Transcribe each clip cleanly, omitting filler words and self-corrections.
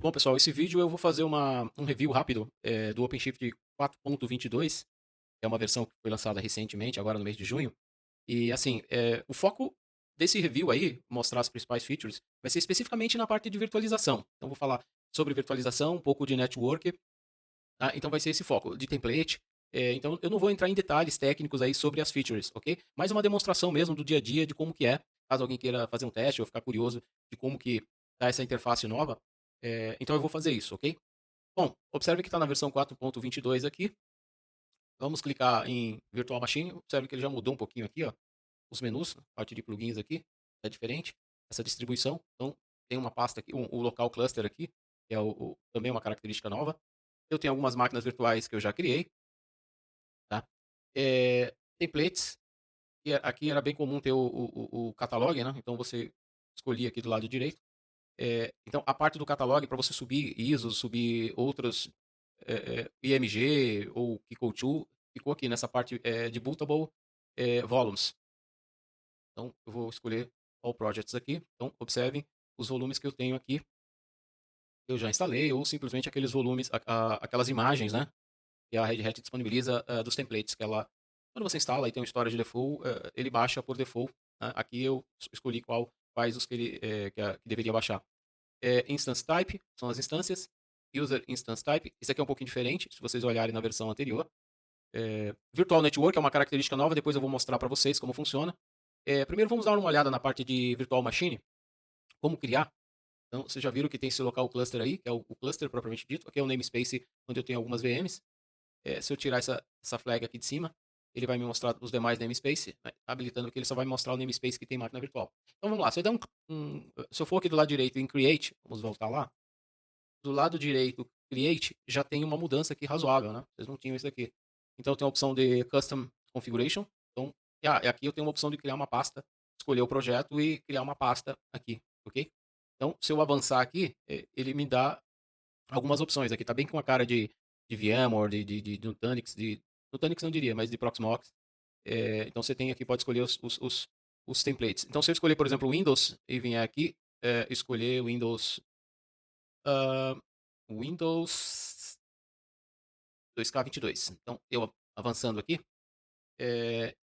Bom, pessoal, esse vídeo eu vou fazer um review rápido do OpenShift 4.22, que é uma versão que foi lançada recentemente, agora no mês de junho. E assim, o foco desse review aí, mostrar as principais features, vai ser especificamente na parte de virtualização. Então, vou falar sobre virtualização, um pouco de network, tá? Então, vai ser esse foco de template. Então, eu não vou entrar em detalhes técnicos aí sobre as features, ok? Mais uma demonstração mesmo do dia a dia, de como que é, caso alguém queira fazer um teste ou ficar curioso de como que tá essa interface nova. Então, eu vou fazer isso, ok? Bom, observe que está na versão 4.22 aqui. Vamos clicar em Virtual Machine. Observe que ele já mudou um pouquinho aqui, ó, os menus, a parte de plugins aqui, é diferente. Essa distribuição. Então, tem uma pasta aqui, o local cluster aqui, que é também uma característica nova. Eu tenho algumas máquinas virtuais que eu já criei, tá? Templates, que aqui era bem comum ter o catalog, né? Então, você escolhia aqui do lado direito. Então, a parte do catalog, para você subir ISOs, subir outros IMG ou Kiko2, ficou aqui nessa parte de bootable volumes. Então, eu vou escolher All Projects aqui. Então, observem os volumes que eu tenho aqui, eu já instalei, ou simplesmente aqueles volumes, aquelas imagens, né? Que a Red Hat disponibiliza dos templates, que ela, quando você instala e tem um storage default, ele baixa por default, né? Aqui eu escolhi quais os que ele que deveria baixar. Instance Type, são as instâncias. User Instance Type, isso aqui é um pouquinho diferente, se vocês olharem na versão anterior. Virtual Network é uma característica nova, depois eu vou mostrar para vocês como funciona. Primeiro vamos dar uma olhada na parte de Virtual Machine, como criar. Então, vocês já viram que tem esse local cluster aí, que é o cluster propriamente dito. Aqui é o namespace onde eu tenho algumas VMs. Se eu tirar essa flag aqui de cima, ele vai me mostrar os demais namespace, né, habilitando que ele só vai me mostrar o namespace que tem máquina virtual. Então vamos lá, se eu for aqui do lado direito em Create, vamos voltar lá, do lado direito, Create, já tem uma mudança aqui razoável, né? Vocês não tinham isso aqui. Então tem a opção de Custom Configuration. Então, aqui eu tenho uma opção de criar uma pasta, escolher o projeto e criar uma pasta aqui, ok? Então, se eu avançar aqui, ele me dá algumas opções. Aqui tá bem com a cara de VMware, de Nutanix, Nutanix não diria, mas de Proxmox. Então você tem aqui, pode escolher os templates. Então se eu escolher, por exemplo, o Windows e vier aqui, escolher ah, Windows 2K22. Então eu avançando aqui,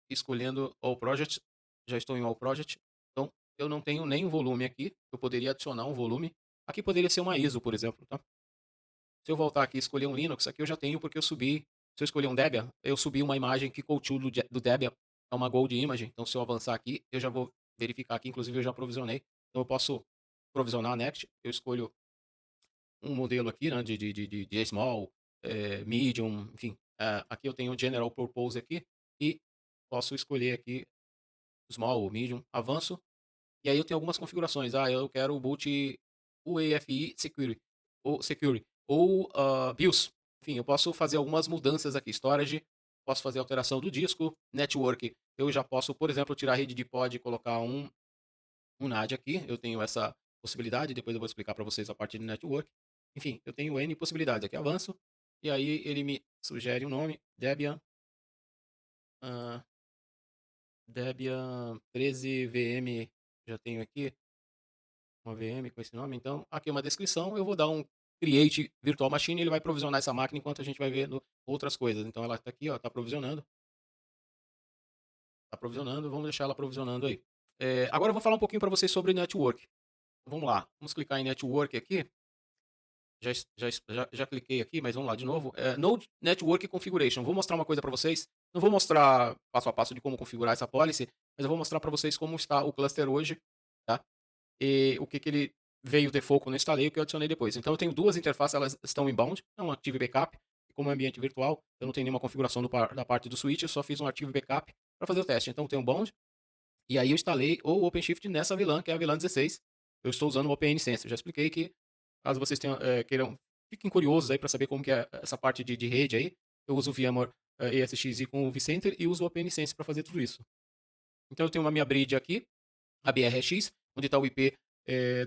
escolhendo All Project, já estou em All Project. Então eu não tenho nenhum volume aqui, eu poderia adicionar um volume. Aqui poderia ser uma ISO, por exemplo, tá? Se eu voltar aqui e escolher um Linux, aqui eu já tenho porque eu subi. Se eu escolher um Debian, eu subi uma imagem que Coutu do Debian, é uma Gold Image. Então, se eu avançar aqui, eu já vou verificar aqui. Inclusive, eu já provisionei. Então, eu posso provisionar Next. Eu escolho um modelo aqui, né, de Small, Medium, enfim. Aqui eu tenho General Purpose aqui e posso escolher aqui Small, Medium, avanço. E aí eu tenho algumas configurações. Eu quero o boot UEFI Security ou BIOS. Enfim, eu posso fazer algumas mudanças aqui. Storage, posso fazer alteração do disco. Network, eu já posso, por exemplo, tirar a rede de pod e colocar um NAD aqui. Eu tenho essa possibilidade. Depois eu vou explicar para vocês a parte de network. Enfim, eu tenho N possibilidades aqui. Avanço. E aí ele me sugere um nome. Debian. ah, Debian 13 VM. Já tenho aqui uma VM com esse nome. Então, aqui é uma descrição. Eu vou dar um create virtual machine, ele vai provisionar essa máquina enquanto a gente vai ver outras coisas. Então, ela está aqui, ó, está provisionando. Está provisionando, vamos deixar ela provisionando aí. Agora eu vou falar um pouquinho para vocês sobre network. Vamos lá, vamos clicar em network aqui. Já cliquei aqui, mas vamos lá de novo. Node Network Configuration. Vou mostrar uma coisa para vocês. Não vou mostrar passo a passo de como configurar essa policy, mas eu vou mostrar para vocês como está o cluster hoje, tá? E o que ele veio default quando eu instalei e o que eu adicionei depois. Então eu tenho duas interfaces, elas estão inbound, é um Active Backup, e como é ambiente virtual, eu não tenho nenhuma configuração da parte do switch, eu só fiz um Active Backup para fazer o teste. Então eu tenho um bound, e aí eu instalei o OpenShift nessa VLAN, que é a VLAN 16. Eu estou usando o OpenNSense. Eu já expliquei que, caso vocês queiram, fiquem curiosos aí para saber como que é essa parte de rede aí, eu uso o VMware ESXi com o vCenter e uso o OpenNSense para fazer tudo isso. Então eu tenho uma minha bridge aqui, a BRX, onde está o IP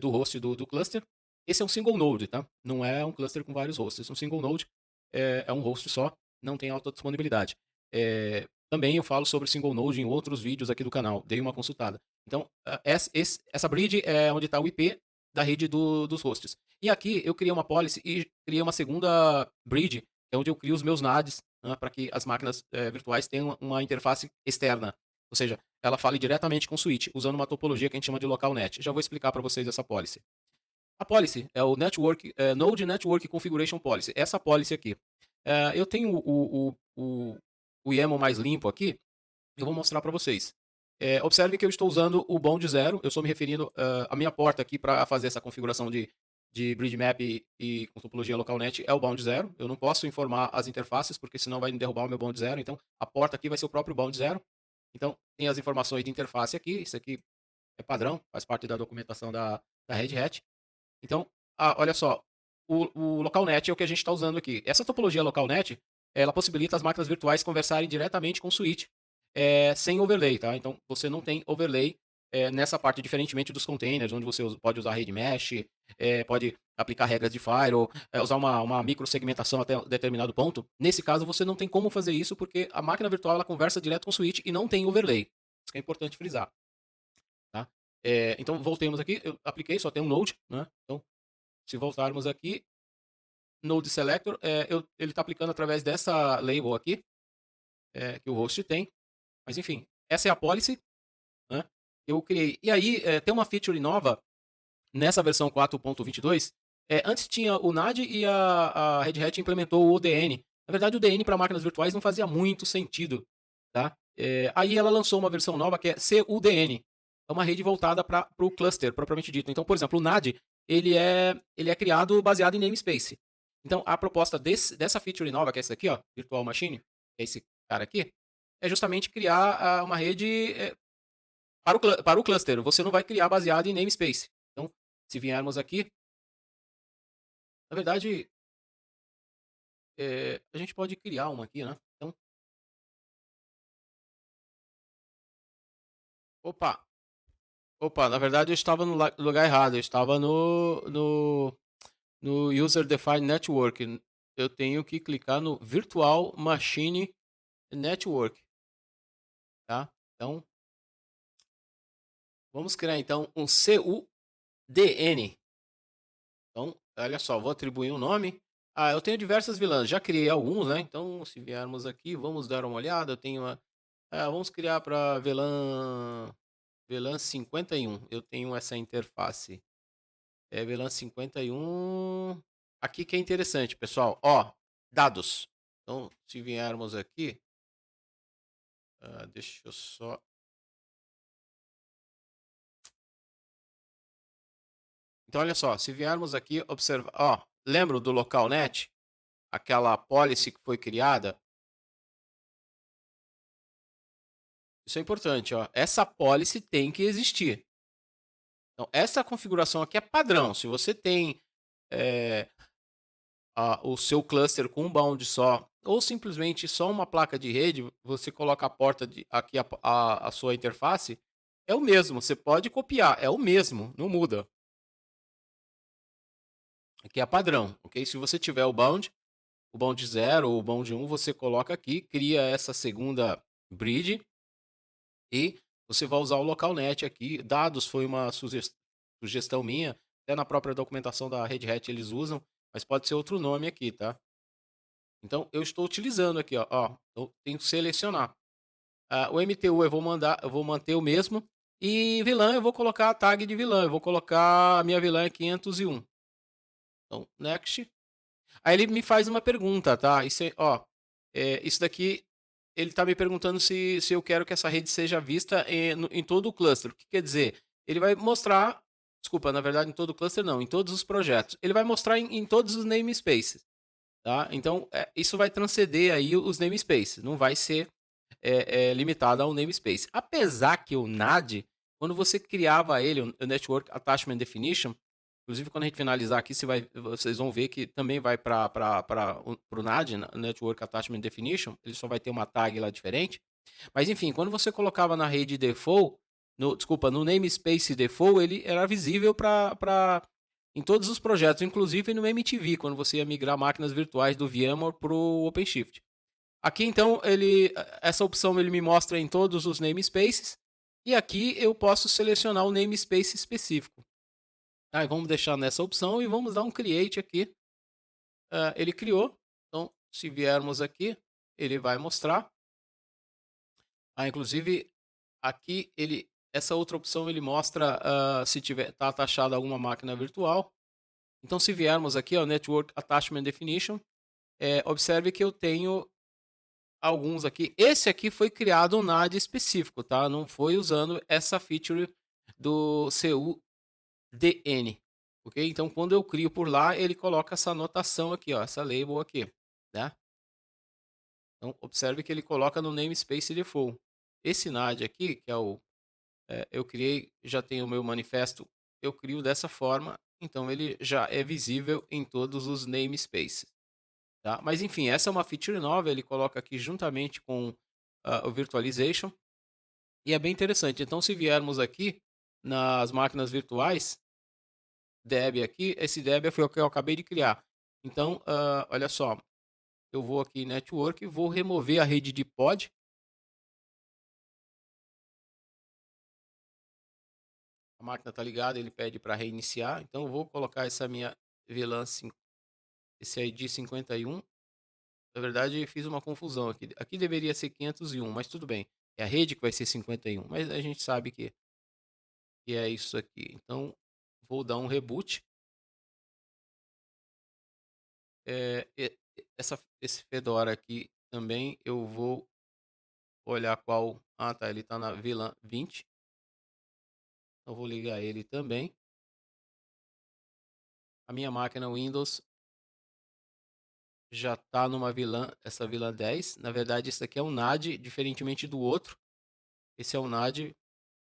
do host do cluster. Esse é um single node, tá? Não é um cluster com vários hosts. Um single node é um host só, não tem alta disponibilidade. Também eu falo sobre single node em outros vídeos aqui do canal, dei uma consultada. Então, essa bridge é onde está o IP da rede dos hosts. E aqui eu criei uma policy e criei uma segunda bridge, que é onde eu crio os meus NADs, né, para que as máquinas virtuais tenham uma interface externa. Ou seja, ela fale diretamente com o switch, usando uma topologia que a gente chama de local net. Já vou explicar para vocês essa policy. A policy é o Node Network Configuration Policy. Essa policy aqui. Eu tenho o YAML mais limpo aqui, eu vou mostrar para vocês. Observe que eu estou usando o bound 0, eu estou me referindo à minha porta aqui para fazer essa configuração de bridge map e com topologia local net é o bound 0. Eu não posso informar as interfaces, porque senão vai me derrubar o meu bound 0. Então, a porta aqui vai ser o próprio bound 0. Então, tem as informações de interface aqui. Isso aqui é padrão, faz parte da documentação da Red Hat. Então, olha só, o LocalNet é o que a gente está usando aqui. Essa topologia LocalNet, ela possibilita as máquinas virtuais conversarem diretamente com o switch, sem overlay, tá? Então, você não tem overlay nessa parte, diferentemente dos containers, onde você pode usar rede mesh, pode aplicar regras de firewall, usar uma microsegmentação até um determinado ponto. Nesse caso, você não tem como fazer isso, porque a máquina virtual ela conversa direto com o switch e não tem overlay. Isso que é importante frisar. Tá? Então, voltemos aqui. Eu apliquei, só tem um node, né? Então, se voltarmos aqui, node selector, ele está aplicando através dessa label aqui, que o host tem. Mas, enfim, essa é a policy, né? Eu criei. E aí, tem uma feature nova nessa versão 4.22. Antes tinha o NAD e a Red Hat implementou o ODN. Na verdade, o DN para máquinas virtuais não fazia muito sentido. Tá? Aí ela lançou uma versão nova que é CUDN. É uma rede voltada para o cluster, propriamente dito. Então, por exemplo, o NAD ele é criado baseado em namespace. Então, a proposta dessa feature nova, que é essa aqui, ó, Virtual Machine, que é esse cara aqui, é justamente criar uma rede para o cluster. Você não vai criar baseado em namespace. Então, se viermos aqui, na verdade, a gente pode criar uma aqui, né? Então, opa, na verdade eu estava no lugar errado. Eu estava no User Defined Network. Eu tenho que clicar no Virtual Machine Network, tá? Então, vamos criar então um CUDN. Então, olha só, vou atribuir um nome. Eu tenho diversas vilãs, já criei alguns, né? Então, se viermos aqui, vamos dar uma olhada. Eu tenho vamos criar para VLAN 51. Eu tenho essa interface. VLAN 51. Aqui que é interessante, pessoal. Ó, dados. Então, se viermos aqui, deixa eu só. Então, olha só, se viermos aqui observar, ó, lembra do LocalNet? Aquela policy que foi criada? Isso é importante, ó. Essa policy tem que existir. Então, essa configuração aqui é padrão. Se você tem o seu cluster com um bound só, ou simplesmente só uma placa de rede, você coloca a porta aqui, a sua interface, é o mesmo. Você pode copiar, é o mesmo, não muda. Aqui é padrão, ok? Se você tiver o bound 0 ou o bound 1, você coloca aqui, cria essa segunda bridge e você vai usar o LocalNet aqui. Dados foi uma sugestão minha, até na própria documentação da Red Hat eles usam, mas pode ser outro nome aqui, tá? Então, eu estou utilizando aqui, ó, eu tenho que selecionar. O MTU eu vou manter o mesmo. E vilã, eu vou colocar a tag de vilã. Eu vou colocar a minha vilã é 501. Então, next. Aí ele me faz uma pergunta, tá? Isso daqui, ele está me perguntando se eu quero que essa rede seja vista em todo o cluster. O que quer dizer? Ele vai mostrar, desculpa, na verdade, em todo o cluster não, em todos os projetos. Ele vai mostrar em todos os namespaces. Tá? Então, isso vai transcender aí os namespaces, não vai ser limitado ao namespace. Apesar que o NAD, quando você criava ele, o Network Attachment Definition, inclusive quando a gente finalizar aqui, vocês vão ver que também vai para o NAD, Network Attachment Definition, ele só vai ter uma tag lá diferente. Mas enfim, quando você colocava na rede default, no namespace default, ele era visível em todos os projetos, inclusive no MTV, quando você ia migrar máquinas virtuais do VMware para o OpenShift. Aqui, então, essa opção ele me mostra em todos os namespaces, e aqui eu posso selecionar o namespace específico. Aí vamos deixar nessa opção e vamos dar um create aqui. Ele criou, então se viermos aqui, ele vai mostrar. Inclusive aqui essa outra opção ele mostra se tiver tá taxada alguma máquina virtual. Então se viermos aqui, ó, Network Attachment Definition, observe que eu tenho alguns aqui. Esse aqui foi criado um NAD específico, tá? Não foi usando essa feature do CUDN, ok? Então quando eu crio por lá, ele coloca essa anotação aqui, ó, essa label aqui, né? Então observe que ele coloca no namespace default. Esse NAD aqui, que é eu criei, já tem o meu manifesto, eu crio dessa forma, então ele já é visível em todos os namespaces. Tá? Mas enfim, essa é uma feature nova, ele coloca aqui juntamente com o Virtualization, e é bem interessante. Então, se viermos aqui nas máquinas virtuais, Debian aqui, esse Debian foi o que eu acabei de criar. Então, olha só, eu vou aqui em Network, vou remover a rede de pod. A máquina está ligada, ele pede para reiniciar. Então, eu vou colocar essa minha VLAN, esse ID 51. Na verdade, fiz uma confusão aqui. Aqui deveria ser 501, mas tudo bem. É a rede que vai ser 51, mas a gente sabe que é isso aqui. Então, vou dar um reboot. Esse Fedora aqui também eu vou olhar qual. Ah, tá. Ele está na VLAN 20. Então, vou ligar ele também. A minha máquina Windows já está numa VLAN, essa VLAN 10. Na verdade, esse aqui é um NAD, diferentemente do outro. Esse é o NAD,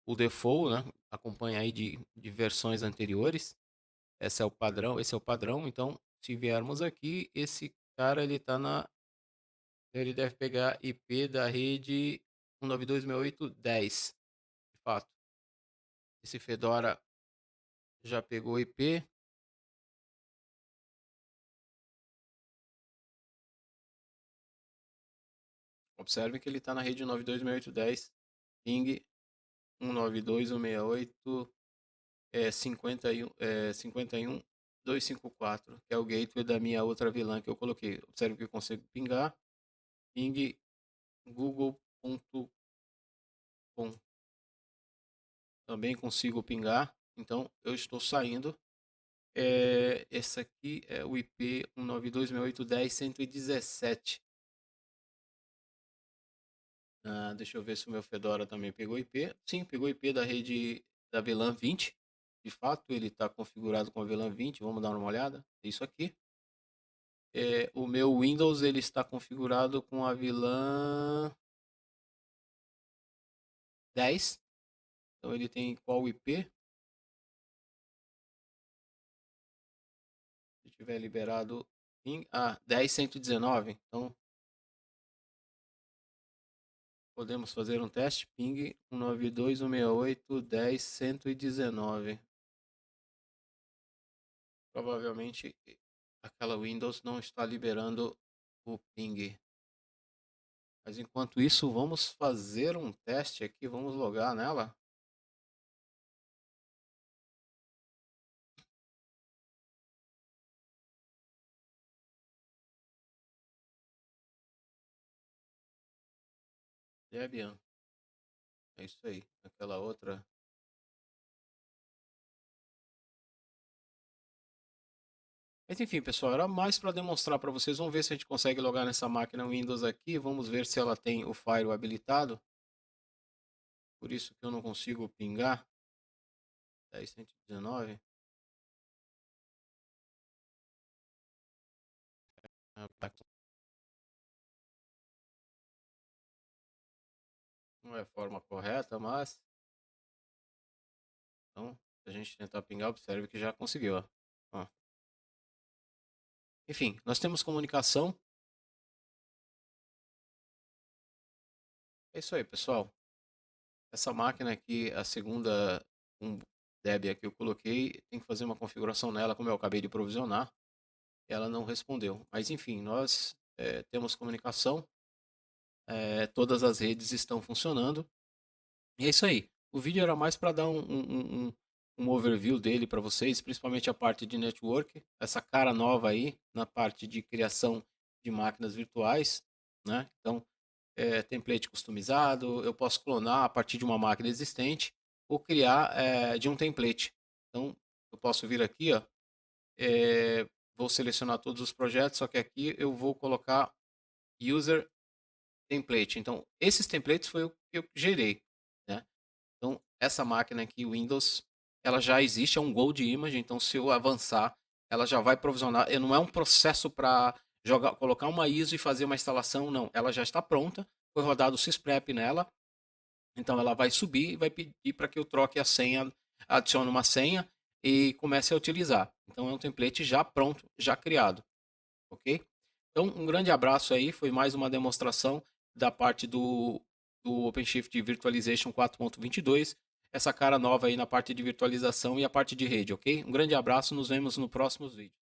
o default, né? Acompanha aí de versões anteriores. Esse é o padrão, esse é o padrão. Então, se viermos aqui, esse cara ele deve pegar IP da rede 192.68.10. De fato, esse Fedora já pegou IP. Observe que ele está na rede 192.68.10, ping 192.168, 51.254, que é o gateway da minha outra VLAN que eu coloquei. Observe que eu consigo pingar, ping google.com. Também consigo pingar, então eu estou saindo. Esse aqui é o IP 192.68.10.117. Deixa eu ver se o meu Fedora também pegou IP. Sim, pegou IP da rede da VLAN 20. De fato, ele está configurado com a VLAN 20. Vamos dar uma olhada. É isso aqui. O meu Windows ele está configurado com a VLAN 10. Então ele tem qual IP? Se tiver liberado 10.119. Então podemos fazer um teste. Ping 192.168.10.119. Provavelmente aquela Windows não está liberando o ping. Mas enquanto isso, vamos fazer um teste aqui. Vamos logar nela. Debian. É isso aí. Aquela outra. Mas enfim, pessoal, era mais para demonstrar para vocês. Vamos ver se a gente consegue logar nessa máquina Windows aqui. Vamos ver se ela tem o firewall habilitado. Por isso que eu não consigo pingar. 10.119. Não é a forma correta, mas... Então, se a gente tentar pingar, observe que já conseguiu. Ó. Enfim, nós temos comunicação. É isso aí, pessoal. Essa máquina aqui, a segunda Debian que eu coloquei, tem que fazer uma configuração nela, como eu acabei de provisionar. Ela não respondeu. Mas enfim, nós temos comunicação. Todas as redes estão funcionando. E é isso aí. O vídeo era mais para dar um overview dele para vocês, principalmente a parte de network, essa cara nova aí na parte de criação de máquinas virtuais, né? Então, template customizado, eu posso clonar a partir de uma máquina existente ou criar de um template. Então, eu posso vir aqui, ó, vou selecionar todos os projetos, só que aqui eu vou colocar user template. Então, esses templates foi o que eu gerei, né? Então, essa máquina aqui, Windows, ela já existe, é um Gold Image, então se eu avançar, ela já vai provisionar, não é um processo para jogar, colocar uma ISO e fazer uma instalação, não, ela já está pronta, foi rodado o sysprep nela, então ela vai subir e vai pedir para que eu troque a senha, adicione uma senha e comece a utilizar. Então é um template já pronto, já criado, ok? Então um grande abraço aí, foi mais uma demonstração da parte do OpenShift Virtualization 4.22, essa cara nova aí na parte de virtualização e a parte de rede, ok? Um grande abraço, nos vemos no próximo vídeo.